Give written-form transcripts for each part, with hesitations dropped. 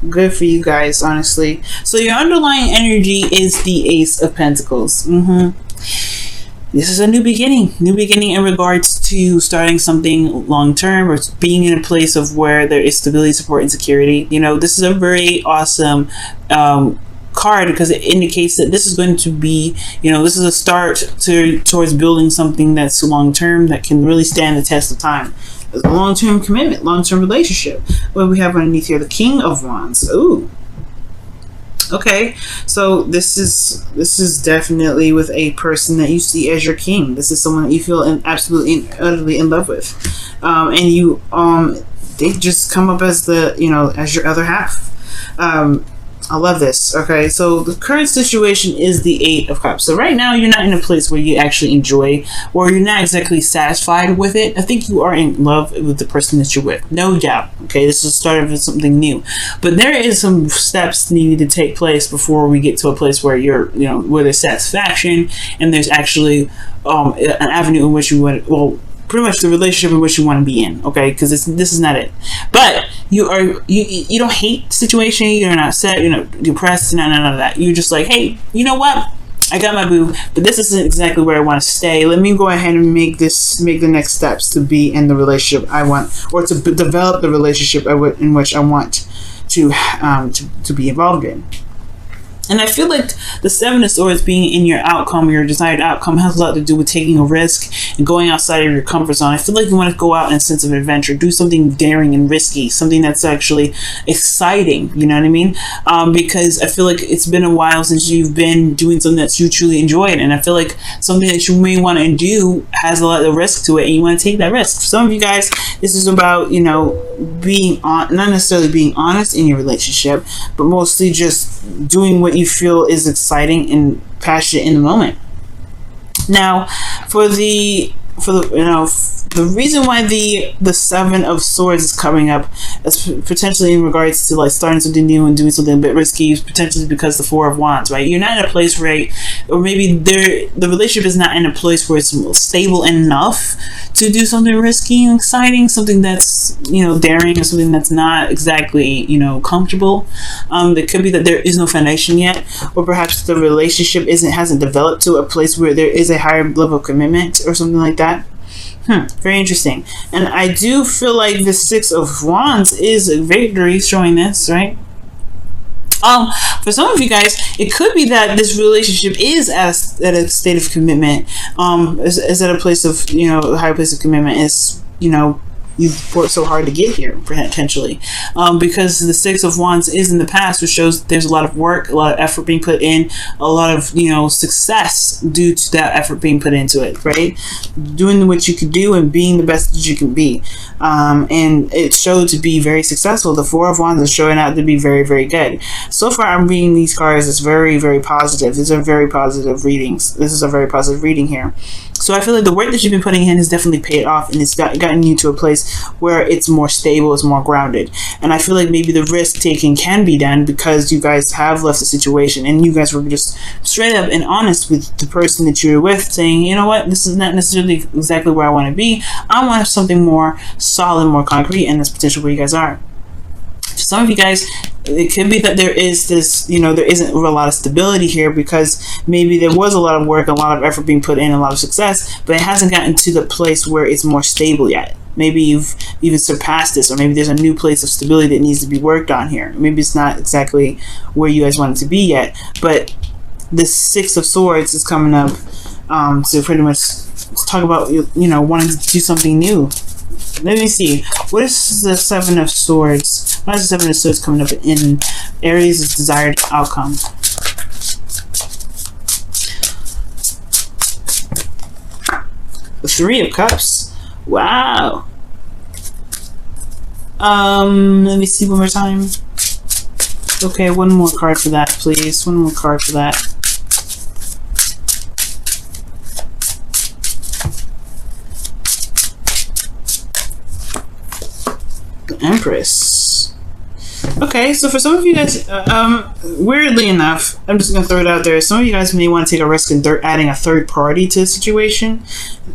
Good for you guys, honestly. So your underlying energy is the Ace of Pentacles. This is a new beginning. New beginning in regards to starting something long term, or being in a place of where there is stability, support, and security. You know, this is a very awesome card, because it indicates that this is going to be, you know, this is a start towards building something that's long term, that can really stand the test of time. A long-term commitment, long-term relationship. What do we have underneath here? The King of Wands. Ooh. Okay, so this is definitely with a person that you see as your king. This is someone that you feel absolutely utterly in love with, and you they just come up as the, you know, as your other half. I love this. Okay, so the current situation is the Eight of Cups. So right now you're not in a place where you actually enjoy, or you're not exactly satisfied with it. I think you are in love with the person that you're with, no doubt. Okay, this is the start of something new, but there is some steps needed to take place before we get to a place where you're, you know, where there's satisfaction and there's actually an avenue in which you want, well, pretty much the relationship in which you want to be in. Okay, because this is not it. But you don't hate the situation. You're not upset. You're not depressed. None of that. You're just like, hey, you know what? I got my boo, but this isn't exactly where I want to stay. Let me go ahead and make the next steps to be in the relationship I want, or to develop the relationship in which I want to be involved in. And I feel like the Seven of Swords being in your outcome, your desired outcome, has a lot to do with taking a risk and going outside of your comfort zone. I feel like you want to go out in a sense of adventure, do something daring and risky, something that's actually exciting, you know what I mean? Because I feel like it's been a while since you've been doing something that you truly enjoyed, and I feel like something that you may want to do has a lot of risk to it, and you want to take that risk. For some of you guys, this is about, you know, being not necessarily being honest in your relationship, but mostly just doing what you feel is exciting and passionate in the moment. Now, for the you know, the reason why the Seven of Swords is coming up is potentially in regards to like starting something new and doing something a bit risky, potentially because the Four of Wands, right? You're not in a place where, or maybe the relationship is not in a place where it's stable enough to do something risky and exciting, something that's, you know, daring, or something that's not exactly, you know, comfortable. It could be that there is no foundation yet, or perhaps the relationship hasn't developed to a place where there is a higher level of commitment or something like that. Very interesting. And I do feel like the Six of Wands is a victory showing this, right? For some of you guys, it could be that this relationship is at a state of commitment, is at a place of, you know, a higher place of commitment, is, you know, you've worked so hard to get here, potentially, because the Six of Wands is in the past, which shows there's a lot of work, a lot of effort being put in, a lot of, you know, success due to that effort being put into it, right? Doing what you could do and being the best that you can be, and it showed to be very successful. The Four of Wands is showing out to be very, very good. So far, I'm reading these cards as very, very positive. These are very positive readings. This is a very positive reading here. So I feel like the work that you've been putting in has definitely paid off, and it's gotten you to a place where it's more stable, it's more grounded. And I feel like maybe the risk taking can be done because you guys have left the situation, and you guys were just straight up and honest with the person that you're with, saying, you know what, this is not necessarily exactly where I want to be. I want something more solid, more concrete, and that's potentially where you guys are. For some of you guys, it could be that there is this, you know, there isn't a lot of stability here, because maybe there was a lot of work, a lot of effort being put in, a lot of success, but it hasn't gotten to the place where it's more stable yet. Maybe you've even surpassed this, or maybe there's a new place of stability that needs to be worked on here. Maybe it's not exactly where you guys want it to be yet, but the Six of Swords is coming up to pretty much talk about, you know, wanting to do something new. Let me see. What is the Seven of Swords? Why is the Seven of Swords coming up in Aries' desired outcome? The Three of Cups. Wow. Let me see one more time. Okay, one more card for that, please. One more card for that. Empress. Okay, so for some of you guys, weirdly enough, I'm just gonna throw it out there, some of you guys may want to take a risk in adding a third party to the situation,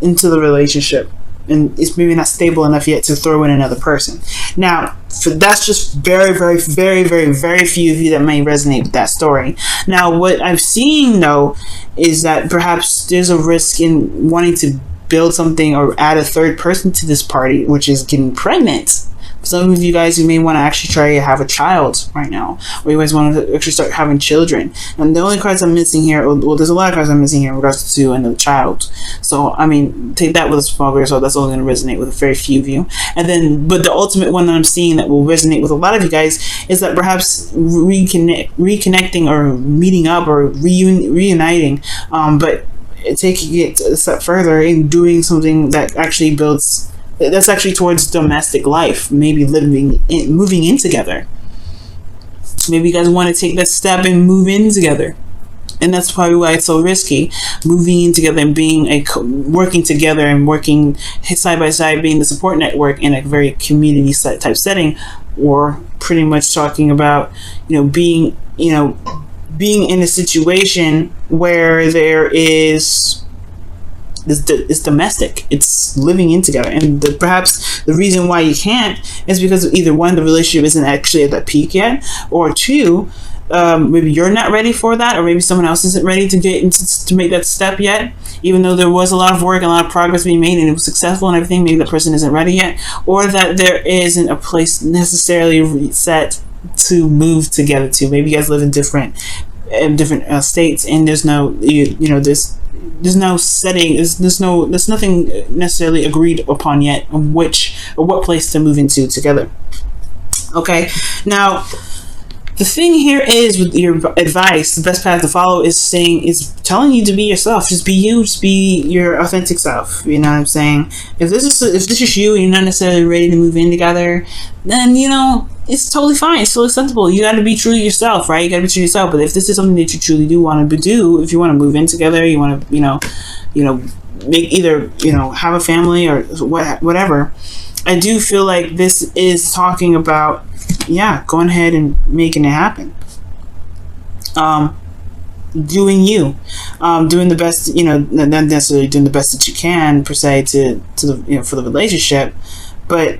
into the relationship. and it's maybe not stable enough yet to throw in another person. Now, that's just very, very, very, very, very few of you that may resonate with that story. Now, what I'm seeing though is that perhaps there's a risk in wanting to build something or add a third person to this party, which is getting pregnant. Some of you guys, you may want to actually try to have a child right now, or you guys want to actually start having children. And the only cards I'm missing here, well, there's a lot of cards I'm missing here in regards to two and the child. So, I mean, take that with a small grain of salt. That's only going to resonate with a very few of you. And then, but the ultimate one that I'm seeing that will resonate with a lot of you guys is that perhaps reconnecting or meeting up or reuniting, but taking it a step further and doing something that actually builds. That's actually towards domestic life, maybe moving in together. Maybe you guys want to take that step and move in together, and that's probably why it's so risky. Moving in together and working together and working side by side, being the support network in a very community type setting, or pretty much talking about being in a situation where there is. It's domestic. It's living in together, and perhaps the reason why you can't is because either one, the relationship isn't actually at that peak yet, or two, maybe you're not ready for that, or maybe someone else isn't ready to get into to make that step yet. Even though there was a lot of work and a lot of progress being made and it was successful and everything, maybe that person isn't ready yet, or that there isn't a place necessarily set to move together to. Maybe you guys live in different states, and there's no there's no setting, there's nothing necessarily agreed upon yet on what place to move into together. Okay, now the thing here is with your advice, the best path to follow is telling you to be yourself. Just be you. Just be your authentic self. You know what I'm saying? If this is you and you're not necessarily ready to move in together, then it's totally fine. It's totally acceptable. You got to be true to yourself, right? You got to be true to yourself. But if this is something that you truly do want to do, if you want to move in together, you want to make either have a family or whatever. I do feel like this is talking about going ahead and making it happen. Doing you, doing the best, not necessarily doing the best that you can per se to the for the relationship, but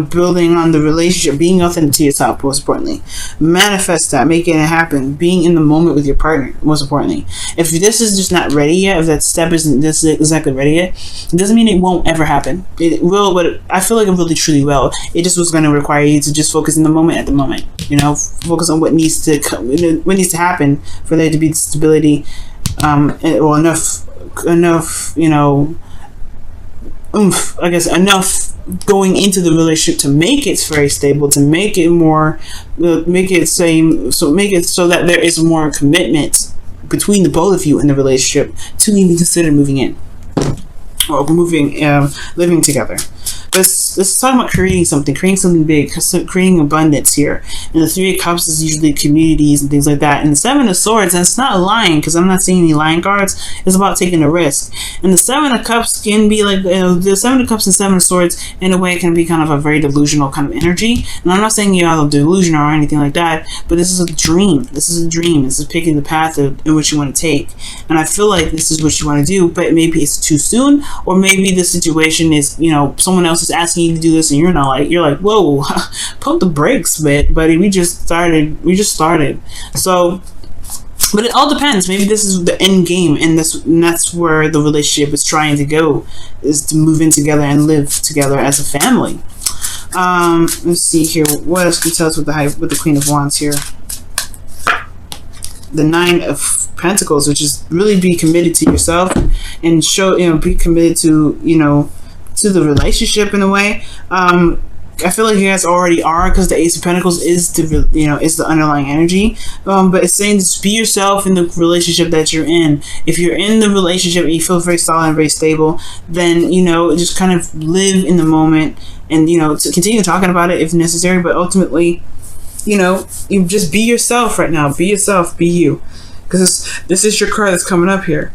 building on the relationship, being authentic to yourself, most importantly. Manifest that, making it happen, being in the moment with your partner, most importantly. If this is just not ready yet, if that step isn't exactly ready yet, it doesn't mean it won't ever happen. It will, but I feel like it really truly will. It just was going to require you to just focus in the moment at the moment. Focus on what needs to happen for there to be stability, or enough, I guess enough going into the relationship to make it very stable, to make it more, make it so that there is more commitment between the both of you in the relationship to even consider moving in or living together. Let's talk about creating something big, creating abundance here. And the Three of Cups is usually communities and things like that. And the Seven of Swords, and it's not a lying, because I'm not seeing any lying cards. It's about taking a risk. And the Seven of Cups can be like, the Seven of Cups and Seven of Swords, in a way, can be kind of a very delusional kind of energy. And I'm not saying you're out of delusion or anything like that, but this is a dream. This is picking the path in which you want to take. And I feel like this is what you want to do, but maybe it's too soon, or maybe the situation is, someone else is asking you to do this and you're like, whoa, pump the brakes, buddy, we just started. So, but it all depends. Maybe this is the end game, and that's where the relationship is trying to go, is to move in together and live together as a family. Let's see here, what else can you tell us with the Queen of Wands here? The Nine of Pentacles, which is really be committed to yourself and be committed to to the relationship in a way. I feel like you guys already are, because the Ace of Pentacles is the underlying energy. But it's saying just be yourself in the relationship that you're in. If you're in the relationship and you feel very solid and very stable, then just kind of live in the moment and to continue talking about it if necessary. But ultimately, you just be yourself right now. Be yourself. Be you. Because this is your card that's coming up here.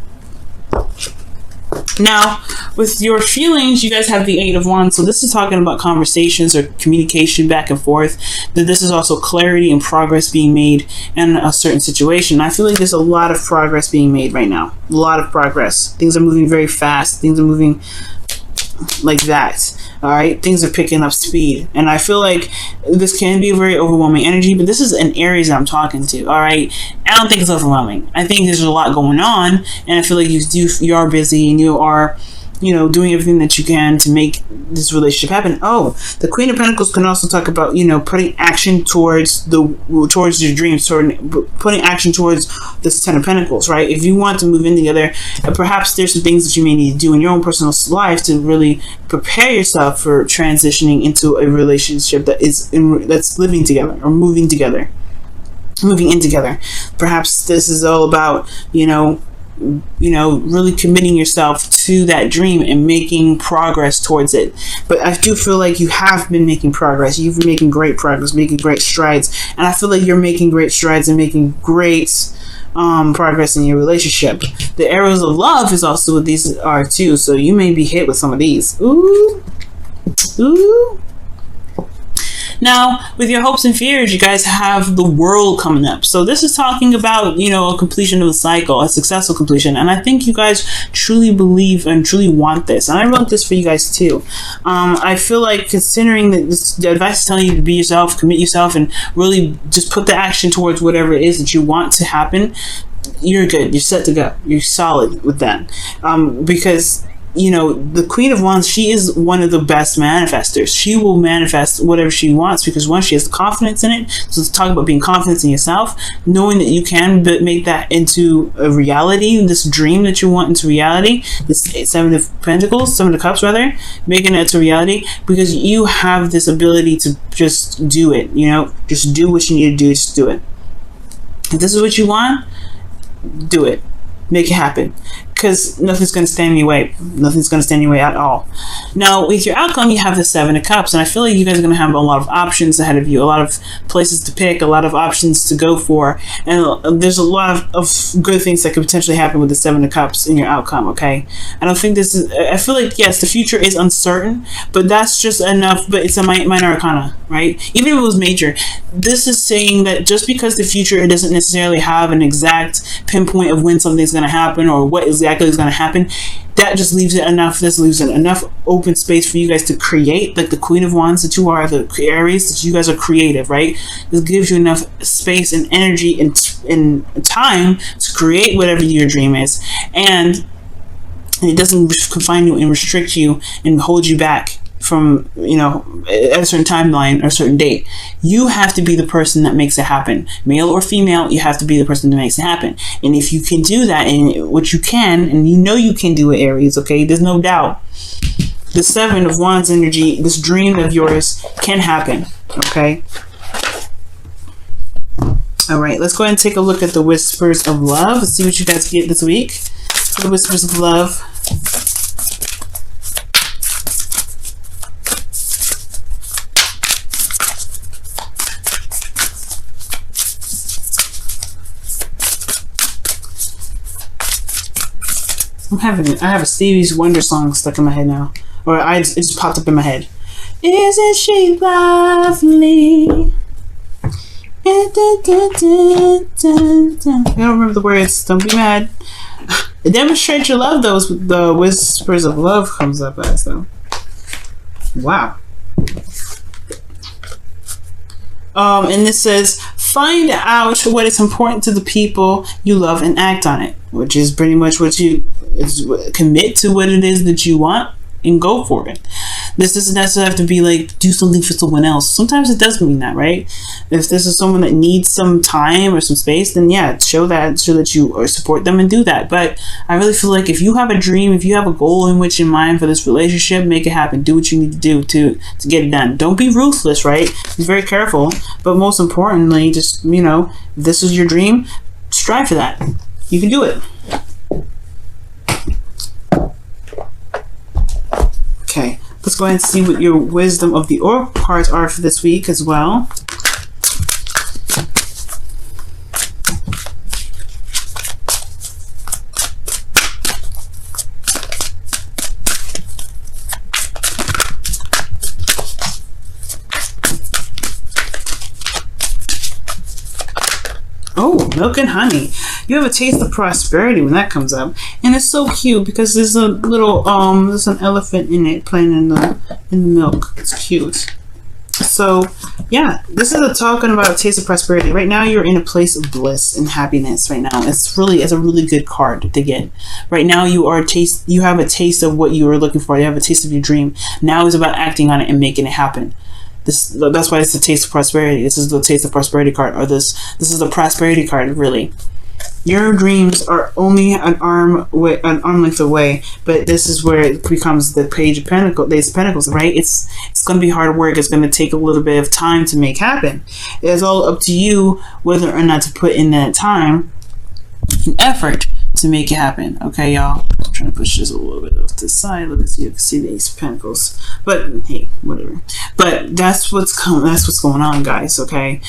Now, with your feelings, you guys have the Eight of Wands. So this is talking about conversations or communication back and forth. That this is also clarity and progress being made in a certain situation. I feel like there's a lot of progress being made right now. A lot of progress. Things are moving very fast. Things are moving like that. All right, things are picking up speed, and I feel like this can be a very overwhelming energy, but this is an Aries that I'm talking to. All right, I don't think it's overwhelming. I think there's a lot going on, and I feel like you are busy and you are, you know, doing everything that you can to make this relationship happen. Oh, the Queen of Pentacles can also talk about, you know, putting action towards your dreams, putting action towards this Ten of Pentacles, right? If you want to move in together, perhaps there's some things that you may need to do in your own personal life to really prepare yourself for transitioning into a relationship that's living together or moving in together. Perhaps this is all about, you know, really committing yourself to that dream and making progress towards it. But I do feel like you have been making progress. You've been making great progress, making great strides. And I feel like you're making great strides and making great progress in your relationship. The arrows of love is also what these are too. So you may be hit with some of these. Ooh. Ooh. Now, with your hopes and fears, you guys have the World coming up. So this is talking about, you know, a completion of a cycle, a successful completion. And I think you guys truly believe and truly want this. And I wrote this for you guys too. I feel like, considering that the advice is telling you to be yourself, commit yourself, and really just put the action towards whatever it is that you want to happen, you're good. You're set to go. You're solid with that. Because, you know, the Queen of Wands, she is one of the best manifestors. She will manifest whatever she wants because, one, she has the confidence in it. So let's talk about being confident in yourself, knowing that you can make that into a reality, this dream that you want into reality, this Seven of Pentacles, Seven of Cups rather, making it to reality, because you have this ability to just do it, you know, just do what you need to do, just do it. If this is what you want, do it. Make it happen. Because nothing's going to stand in your way. Nothing's going to stand in your way at all. Now, with your outcome, you have the Seven of Cups. And I feel like you guys are going to have a lot of options ahead of you. A lot of places to pick. A lot of options to go for. And there's a lot of good things that could potentially happen with the Seven of Cups in your outcome, okay? I don't think this is... I feel like, yes, the future is uncertain. But that's just enough. But it's a minor arcana, right? Even if it was major. This is saying that just because the future, it doesn't necessarily have an exact pinpoint of when something's going to happen or what exactly is going to happen, that just leaves it enough. This leaves it enough open space for you guys to create, like the Queen of Wands that you are, the Aries that you guys are creative, right? This gives you enough space and energy and time to create whatever your dream is, and it doesn't confine you and restrict you and hold you back from, you know, at a certain timeline or a certain date. You have to be the person that makes it happen. Male or female, you have to be the person that makes it happen. And if you can do that, and what you can, and you know you can do it, Aries, okay? There's no doubt. The Seven of Wands energy, this dream of yours can happen, okay? All right, let's go ahead and take a look at the Whispers of Love. Let's see what you guys get this week. The Whispers of Love. I have a Stevie's Wonder song stuck in my head now. Or it just popped up in my head. Isn't she lovely? I don't remember the words. Don't be mad. Demonstrate your love, though, with the Whispers of Love comes up as, though. Wow. And this says, find out what is important to the people you love and act on it, which is pretty much what you commit to, what it is that you want and go for it. This doesn't necessarily have to be like do something for someone else. Sometimes it does mean that, right? If this is someone that needs some time or some space, then yeah, show that you support them and do that. But I really feel like if you have a dream, if you have a goal in mind for this relationship, make it happen. Do what you need to do to get it done. Don't be ruthless, right? Be very careful. But most importantly, just, you know, if this is your dream, strive for that. You can do it. Okay, let's go ahead and see what your wisdom of the oracle cards are for this week as well. Oh, milk and honey. You have a taste of prosperity when that comes up, and it's so cute because there's a little there's an elephant in it playing in the milk. It's cute. So yeah, this is talking about a taste of prosperity. Right now, you're in a place of bliss and happiness. Right now, it's a really good card to get. Right now, you have a taste of what you were looking for. You have a taste of your dream. Now it's about acting on it and making it happen. That's why it's the taste of prosperity. This is the taste of prosperity card, or this is the prosperity card. Really, your dreams are only an arm length away, but this is where it becomes the Page of Pentacles, Ace of Pentacles, right? It's going to be hard work. It's going to take a little bit of time to make happen. It's all up to you whether or not to put in that time and effort to make it happen. Okay, y'all. I'm trying to push this a little bit off to the side. Let me see. You can see the Ace of Pentacles. But hey, whatever. But that's what's going on, guys. Okay.